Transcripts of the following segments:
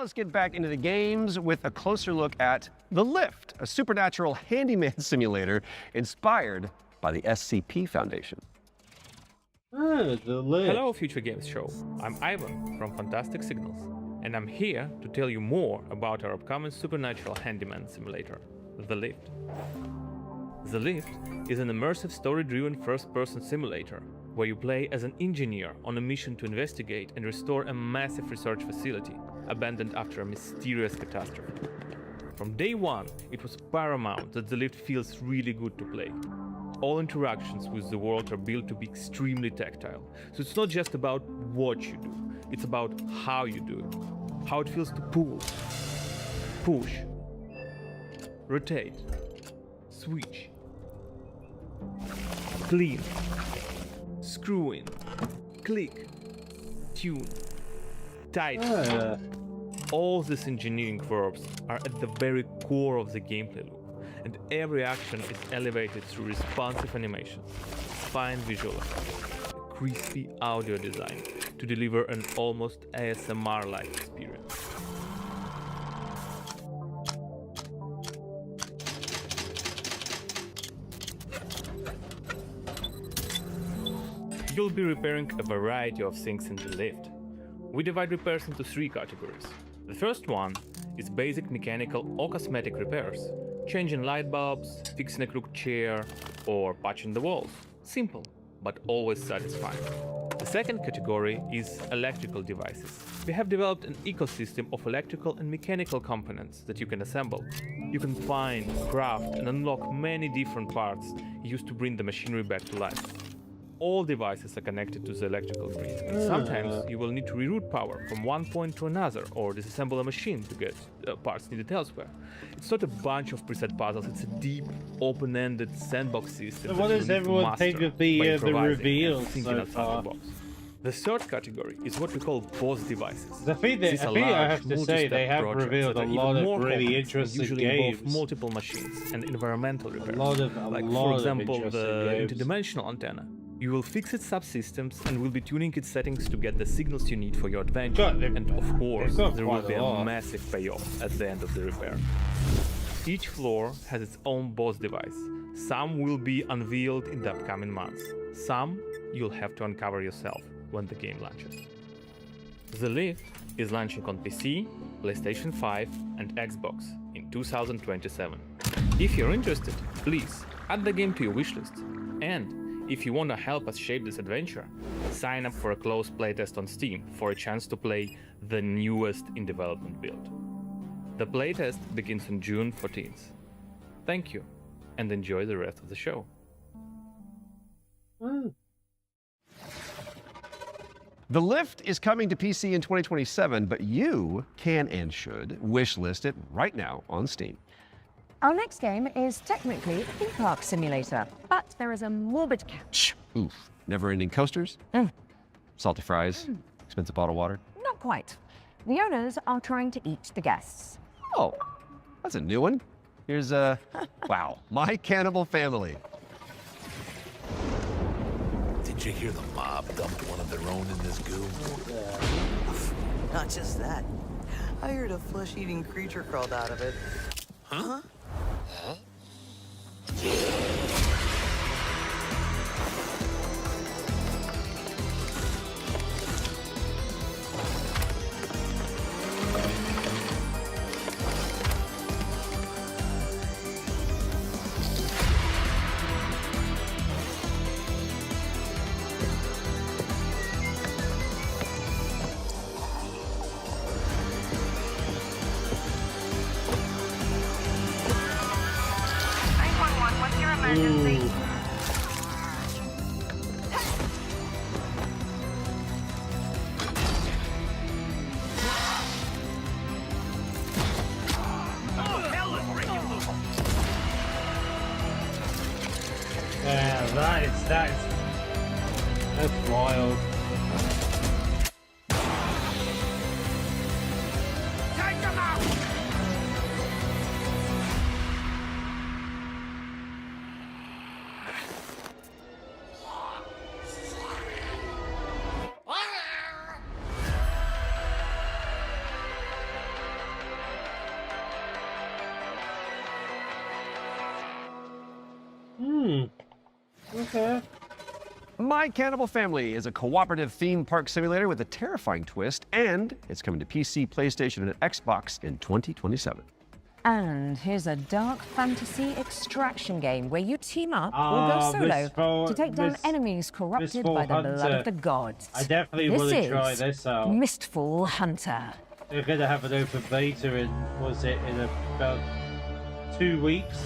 let's get back into the games with a closer look at The Lift, a supernatural handyman simulator inspired by the SCP Foundation. The Lift. Hello, Future Games Show. I'm Ivan from Fantastic Signals, and I'm here to tell you more about our upcoming supernatural handyman simulator, The Lift. The Lift is an immersive story-driven first-person simulator where you play as an engineer on a mission to investigate and restore a massive research facility abandoned after a mysterious catastrophe. From day one, it was paramount that The Lift feels really good to play. All interactions with the world are built to be extremely tactile, so it's not just about what you do, it's about how you do it. How it feels to pull, push, rotate, switch, clean, screw in, click, tune, tighten. All these engineering verbs are at the very core of the gameplay loop, and every action is elevated through responsive animations, fine visual effects, crispy audio design to deliver an almost ASMR-like experience. You'll be repairing a variety of things in The Lift. We divide repairs into three categories. The first one is basic mechanical or cosmetic repairs, changing light bulbs, fixing a crooked chair, or patching the walls. Simple, but always satisfying. The second category is electrical devices. We have developed an ecosystem of electrical and mechanical components that you can assemble. You can find, craft, and unlock many different parts used to bring the machinery back to life. All devices are connected to the electrical grid, and sometimes you will need to reroute power from one point to another or disassemble a machine to get parts needed elsewhere. It's not a bunch of preset puzzles, it's a deep, open-ended sandbox system. So what does everyone think of the reveals so far? The third category is what we call boss devices. I think I have to say they have revealed a lot of really interesting games. Multiple machines and environmental repairs. Like for example, the interdimensional antenna. You will fix its subsystems and will be tuning its settings to get the signals you need for your adventure. And of course, there will be a massive payoff at the end of the repair. Each floor has its own boss device. Some will be unveiled in the upcoming months. Some you'll have to uncover yourself when the game launches. The Lift is launching on PC, PlayStation 5 and Xbox in 2027. If you're interested, please add the game to your wishlist. And if you want to help us shape this adventure, sign up for a closed playtest on Steam for a chance to play the newest in development build. The playtest begins on June 14th. Thank you, and enjoy the rest of the show. The Lift is coming to PC in 2027, but you can and should wishlist it right now on Steam. Our next game is technically a theme park simulator, but there is a morbid catch. Oof. Never-ending coasters? Salty fries? Expensive bottled water? Not quite. The owners are trying to eat the guests. Oh, that's a new one. Here's wow, My Cannibal Family. Did you hear the mob dumped one of their own in this goo? Not just that. I heard a flesh-eating creature crawled out of it. Huh? Yeah, that's wild. Take them out! Okay. My Cannibal Family is a cooperative theme park simulator with a terrifying twist, and it's coming to PC, PlayStation, and Xbox in 2027. And here's a dark fantasy extraction game where you team up or go solo to take down enemies corrupted by the blood of the gods. I definitely want to try this out. Mistfall Hunter. They're going to have an open beta in about 2 weeks.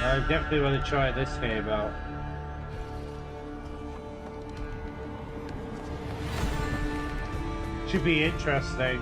I definitely want to try this game out. Should be interesting.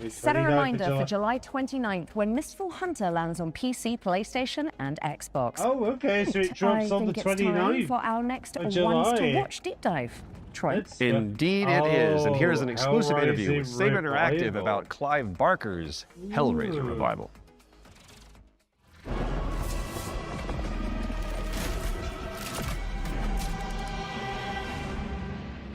Set a reminder for July 29th when Mistfall Hunter lands on PC, PlayStation, and Xbox. Oh, okay, so it drops on the 29th. It's time for our next Ones to Watch deep dive. Troy. Indeed it is, and here's an exclusive interview with Saber Interactive about Clive Barker's Hellraiser revival.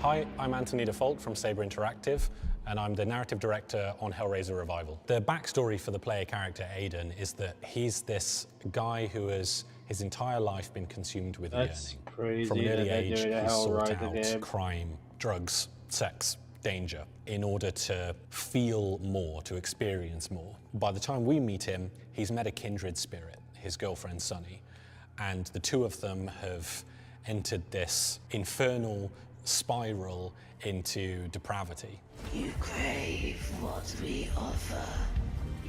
Hi, I'm Anthony Default from Saber Interactive, and I'm the narrative director on Hellraiser Revival. The backstory for the player character Aiden is that he's this guy who has his entire life been consumed with yearning. Crazy. From an early age, he sought out crime, drugs, sex, danger, in order to feel more, to experience more. By the time we meet him, he's met a kindred spirit, his girlfriend Sunny, and the two of them have entered this infernal spiral into depravity. You crave what we offer,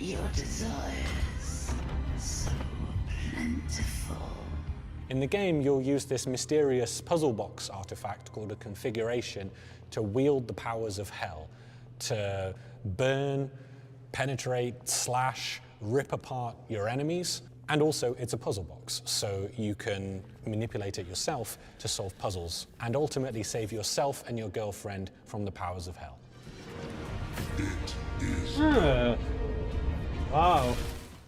your desires so plentiful. In the game, you'll use this mysterious puzzle box artifact called a configuration to wield the powers of hell, to burn, penetrate, slash, rip apart your enemies. And also, it's a puzzle box, so you can manipulate it yourself to solve puzzles and ultimately save yourself and your girlfriend from the powers of hell. It is. Wow.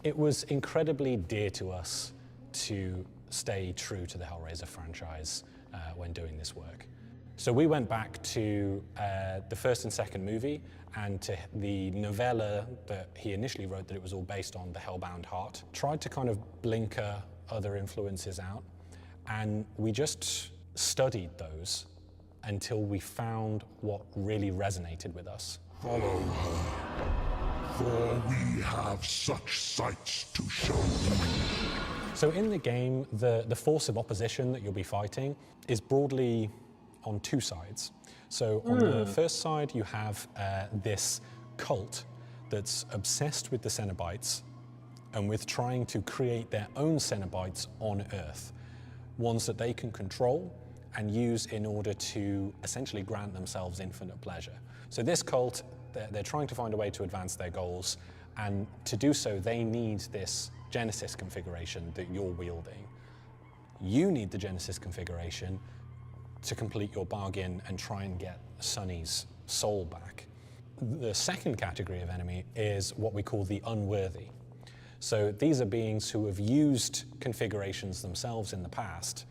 It was incredibly dear to us to stay true to the Hellraiser franchise when doing this work. So we went back to the first and second movie and to the novella that he initially wrote that it was all based on, The Hellbound Heart. Tried to kind of blinker other influences out, and we just studied those until we found what really resonated with us. Follow her, for we have such sights to show you. So in the game, the force of opposition that you'll be fighting is broadly on two sides. So on the first side, you have this cult that's obsessed with the Cenobites and with trying to create their own Cenobites on Earth, ones that they can control and use in order to essentially grant themselves infinite pleasure. So this cult, they're trying to find a way to advance their goals, and to do so, they need this Genesis configuration that you're wielding. You need the Genesis configuration to complete your bargain and try and get Sunny's soul back. The second category of enemy is what we call the unworthy. So these are beings who have used configurations themselves in the past,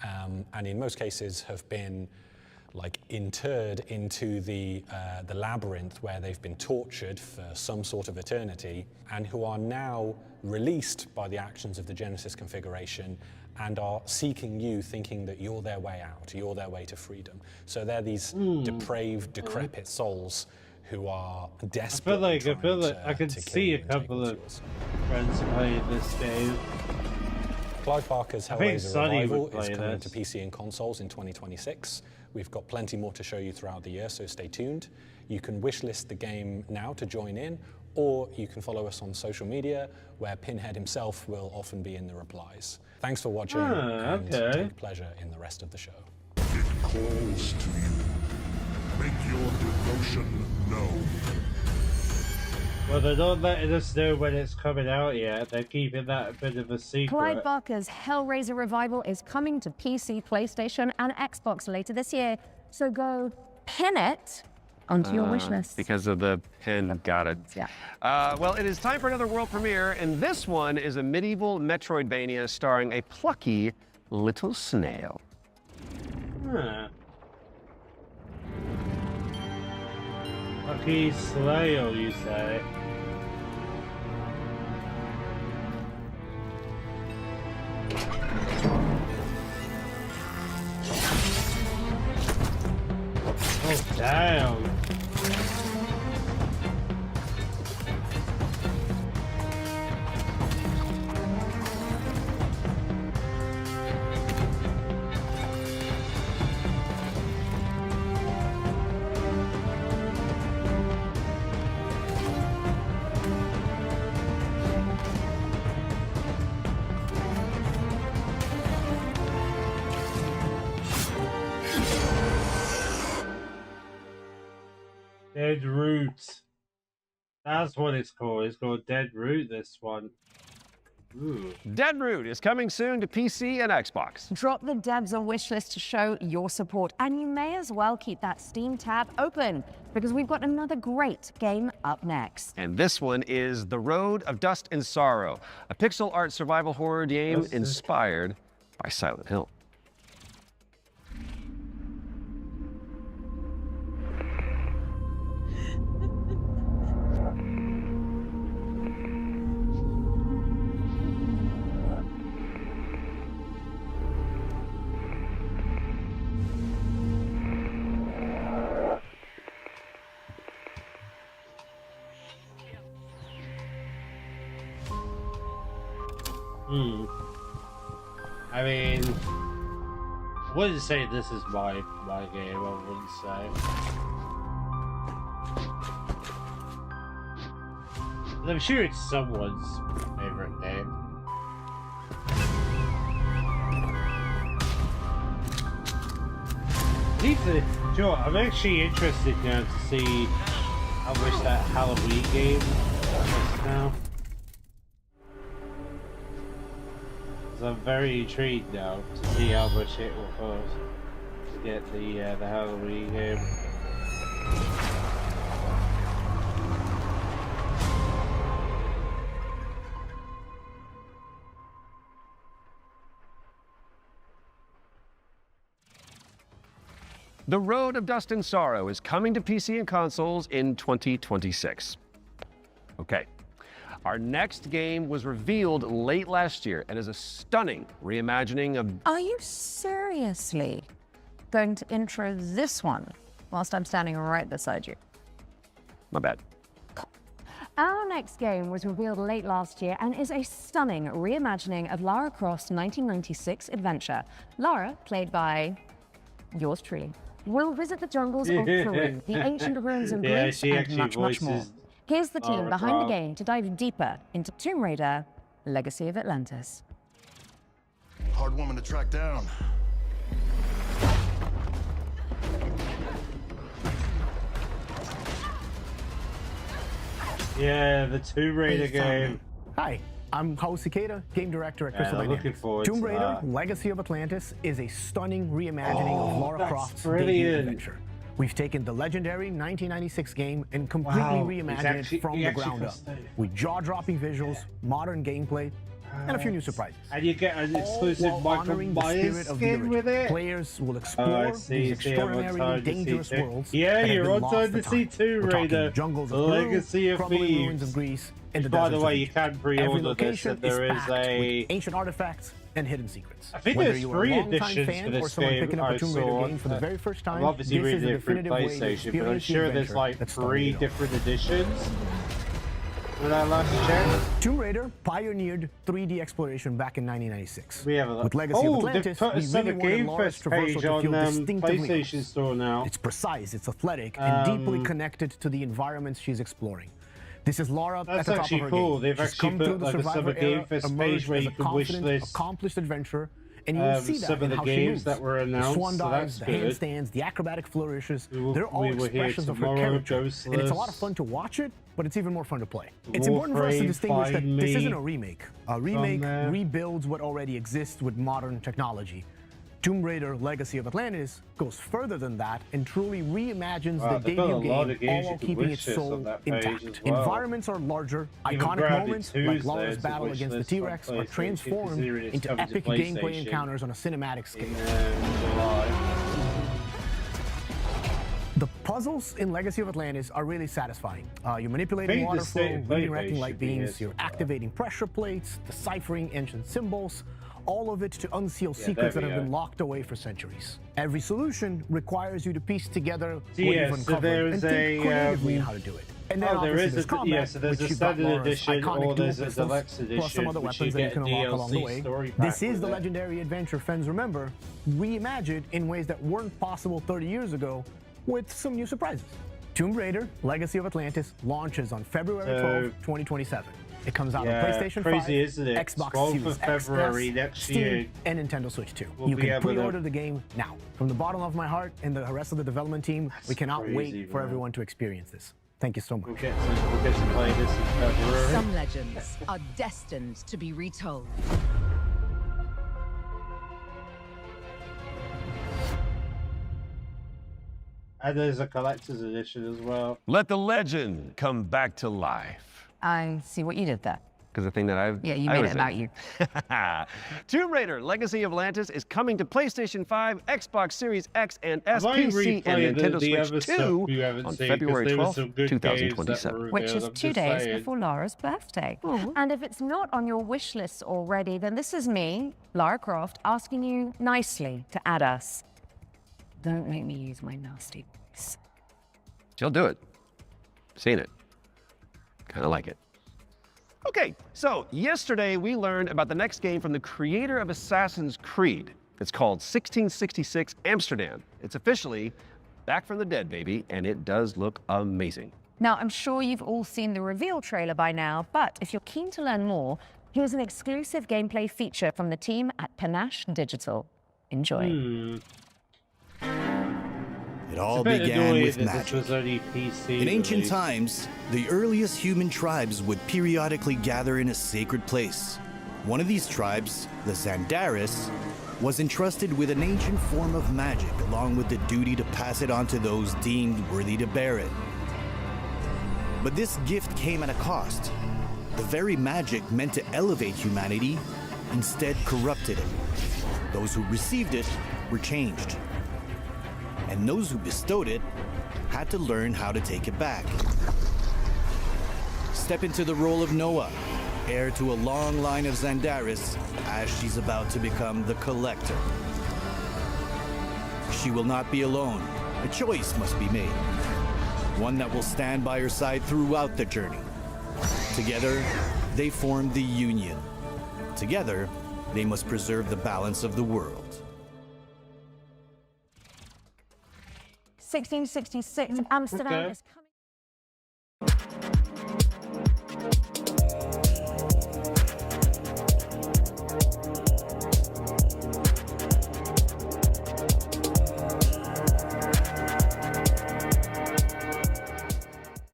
and in most cases have been like interred into the labyrinth where they've been tortured for some sort of eternity, and who are now released by the actions of the Genesis configuration and are seeking you, thinking that you're their way out, you're their way to freedom. So they're these depraved, decrepit souls who are desperate. I feel like I can see a couple of friends playing this game. Clive Barker's Hellraiser Revival is coming to PC and consoles in 2026. We've got plenty more to show you throughout the year, so stay tuned. You can wishlist the game now to join in, or you can follow us on social media, where Pinhead himself will often be in the replies. Thanks for watching, and take pleasure in the rest of the show. It calls to you. Make your devotion known. Well, they're not letting us know when it's coming out yet. They're keeping that a bit of a secret. Clive Barker's Hellraiser revival is coming to PC, PlayStation, and Xbox later this year. So go pin it onto your wish list. Because of the pin, got it. Yeah. Well, it is time for another world premiere, and this one is a medieval Metroidvania starring a plucky little snail. Huh. Lucky snail, you say? Oh, damn. Dead Root. That's what it's called. It's called Dead Root, this one. Ooh. Dead Root is coming soon to PC and Xbox. Drop the devs on wishlist to show your support, and you may as well keep that Steam tab open, because we've got another great game up next. And this one is The Road of Dust and Sorrow, a pixel art survival horror game inspired by Silent Hill. I mean, I wouldn't say this is my game, I wouldn't say. But I'm sure it's someone's favorite game. Joe, I'm actually interested now to see how much that Halloween game costs now. I'm very intrigued now to see how much it will cost to get the Halloween game. The Road of Dust and Sorrow is coming to PC and consoles in 2026. Okay. Our next game was revealed late last year and is a stunning reimagining of... Are you seriously going to intro this one whilst I'm standing right beside you? My bad. Our next game was revealed late last year and is a stunning reimagining of Lara Croft's 1996 adventure. Lara, played by yours truly, will visit the jungles of Peru, the ancient ruins of Greece, and much more. Here's the team behind the game to dive deeper into Tomb Raider: Legacy of Atlantis. Hard woman to track down. Yeah, the Tomb Raider game. Hi, I'm Hao Cicada, game director at Crystal Dynamics. Tomb Raider: Legacy of Atlantis is a stunning reimagining of Lara Croft's debut adventure. We've taken the legendary 1996 game and completely reimagined it from the ground up, with jaw-dropping visuals, modern gameplay, and a few new surprises. And you get an exclusive Michael Myers skin with it. Players will explore these extraordinarily dangerous worlds. Yeah, you're on time to see Tomb Raider: Legacy of ruins of Greece, and by the way, you can pre-order this, and there is a ancient artifacts and hidden secrets. I think there's 3 editions for this game. I saw for the very first time. I'm obviously reading it through PlayStation, but I'm sure there's like 3 different editions. When I last checked, Tomb Raider pioneered 3D exploration back in 1996. We have a With Legacy of Atlantis, they've put us on the Game Fest page on PlayStation Store now. It's precise, it's athletic, and deeply connected to the environments she's exploring. This is Lara That's at the top actually of her cool. game. They've She's actually come put through the like a Survivor summer game era, fest emerged page where as you a can wish confident, list accomplished adventurer, and you will see that some in of the how she games moves. that were The announced, swan so dives, that's the good. handstands, the acrobatic flourishes, We will- they're all we will hear expressions of her tomorrow, character. Ghostless. And it's a lot of fun to watch it, but it's even more fun to play. It's important for us to Warframe, distinguish that Find this Me, isn't a remake. A remake there. rebuilds what already exists with modern technology. Tomb Raider Legacy of Atlantis goes further than that and truly reimagines Wow, the they've got a debut lot game, of games all you can keeping wish its list on soul that page intact. as well. Environments are larger, Even iconic Gravity moments 2's like there Lara's as a battle wish against the list on T-Rex are PlayStation, transformed considering it's into coming to epic gameplay PlayStation encounters on a cinematic scale. in July. The puzzles in Legacy of Atlantis are really satisfying. You're manipulating Maybe the water flow, state of play redirecting page light should be beams, here you're somewhere. activating pressure plates, deciphering ancient symbols, all of it to unseal Yeah, secrets there that we have been go. locked away for centuries. Every solution requires you to piece together what Yeah, you've so uncovered there's and think a, creatively how to do it. And then Oh, there obviously is there's a combat, so there's which a you've got standard Lara's edition, iconic or dual there's a pistols, deluxe edition, plus some other which weapons you that you get can unlock along the DLC way. story pack This is with the it. legendary adventure fans remember, reimagined in ways that weren't possible 30 years ago, with some new surprises. Tomb Raider Legacy of Atlantis launches on February 12, 2027. It comes out Yeah, on PlayStation 5, crazy, isn't it? Xbox 12th Series of February XS, next Steam, year. and Nintendo Switch 2. We'll You be can able to- pre-order the game now. From the bottom of my heart and the rest of the development team, we cannot crazy, wait for man. everyone to experience this. Thank you so much. We'll get to play this in February. Some legends are destined to be retold. And there's a collector's edition as well. Let the legend come back to life. I see what you did there. Because the thing that I've... Yeah, you I made was it about in. you. Tomb Raider Legacy of Atlantis is coming to PlayStation 5, Xbox Series X and S, I might PC, and replay Nintendo the other Switch stuff 2 you haven't on seen, 'cause February there were 12th, some good games that 2027. were Which is I'm 2 just days saying. before Lara's birthday. And if it's not on your wish list already, then this is me, Lara Croft, asking you nicely to add us. Don't make me use my nasty voice. She'll do it. Seen it. Kind of like it. Okay, so yesterday we learned about the next game from the creator of Assassin's Creed. It's called 1666 Amsterdam. It's officially back from the dead, baby, and it does look amazing. Now, I'm sure you've all seen the reveal trailer by now, but if you're keen to learn more, here's an exclusive gameplay feature from the team at Panache Digital. Enjoy. It all It's a bit began annoying with that magic. This was only PC In ancient release. times, the earliest human tribes would periodically gather in a sacred place. One of these tribes, the Zandaris, was entrusted with an ancient form of magic along with the duty to pass it on to those deemed worthy to bear it. But this gift came at a cost. The very magic meant to elevate humanity instead corrupted it. Those who received it were changed. And those who bestowed it had to learn how to take it back. Step into the role of Noah, heir to a long line of Zandaris, as she's about to become the Collector. She will not be alone. A choice must be made. One that will stand by her side throughout the journey. Together, they form the Union. Together, they must preserve the balance of the world. 1666 Amsterdam Okay. is